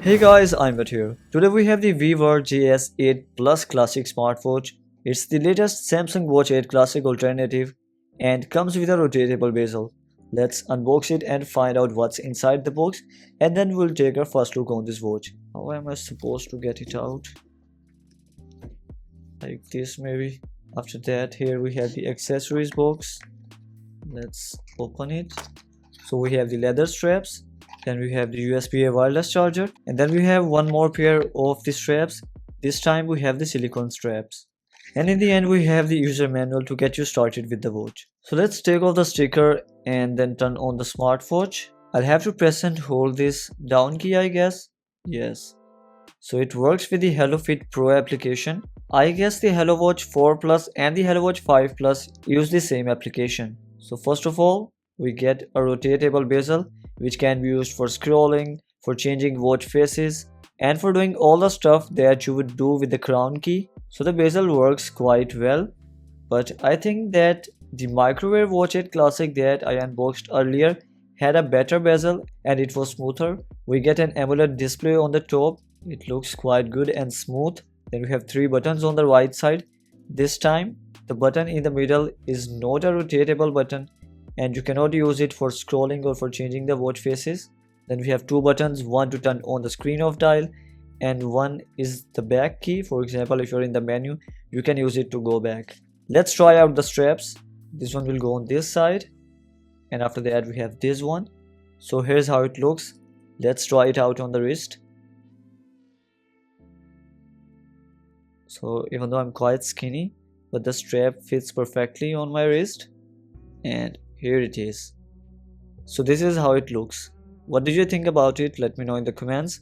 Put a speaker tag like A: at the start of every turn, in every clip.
A: Hey guys, iMAT here. Today we have the VWAR JS 8 Plus Classic Smartwatch. It's the latest Samsung Watch 8 Classic alternative and comes with a rotatable bezel. Let's unbox it and find out what's inside the box, and then we'll take a first look on this watch. How am I supposed to get it out? Like this maybe. After that, here we have the accessories box. Let's open it. So we have the leather straps. Then we have the USB wireless charger, and then we have one more pair of the straps. This time we have the silicone straps, and in the end we have the user manual to get you started with the watch. So let's take off the sticker and then turn on the smartwatch. I'll have to press and hold this down key, I guess. Yes. So it works with the Hello Fit Pro application. I guess the Hello Watch 4 Plus and the Hello Watch 5 Plus use the same application. So first of all, we get a rotatable bezel, which can be used for scrolling, for changing watch faces, and for doing all the stuff that you would do with the crown key. So the bezel works quite well, but I think that the Microwear Watch 8 Classic that I unboxed earlier had a better bezel and it was smoother. We get an AMOLED display on the top. It looks quite good and smooth. Then we have 3 buttons on the right side. This time the button in the middle is not a rotatable button, and you cannot use it for scrolling or for changing the watch faces. Then we have 2 buttons, one to turn on the screen off dial, and one is the back key. For example, if you're in the menu, you can use it to go back. Let's try out the straps. This one will go on this side, and after that we have this one. So here's how it looks. Let's try it out on the wrist. So even though I'm quite skinny, but the strap fits perfectly on my wrist, and here it is. So this is how it looks. What did you think about it? Let me know in the comments.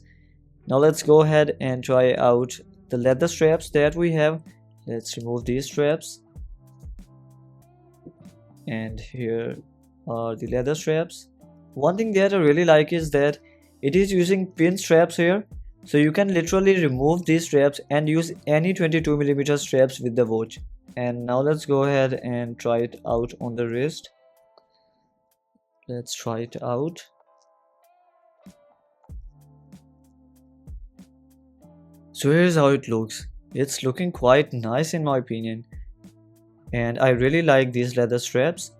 A: Now let's go ahead and try out the leather straps that we have. Let's remove these straps, and here are the leather straps. One thing that I really like is that it is using pin straps here, so you can literally remove these straps and use any 22mm straps with the watch. And now let's go ahead and try it out on the wrist. Let's try it out. So here's how it looks. It's looking quite nice in my opinion, and I really like these leather straps.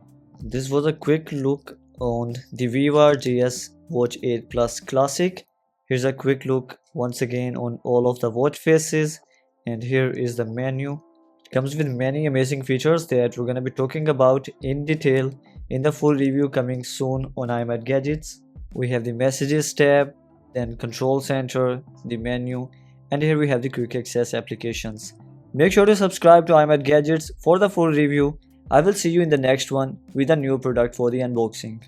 A: This was a quick look on the VWAR JS Watch 8 Plus Classic. Here's a quick look once again on all of the watch faces, and here is the menu. It comes with many amazing features that we're going to be talking about in detail in the full review coming soon on iMAT Gadgets. We have the messages tab, then control center, the menu, and here we have the quick access applications. Make sure to subscribe to iMAT Gadgets for the full review. I will see you in the next one with a new product for the unboxing.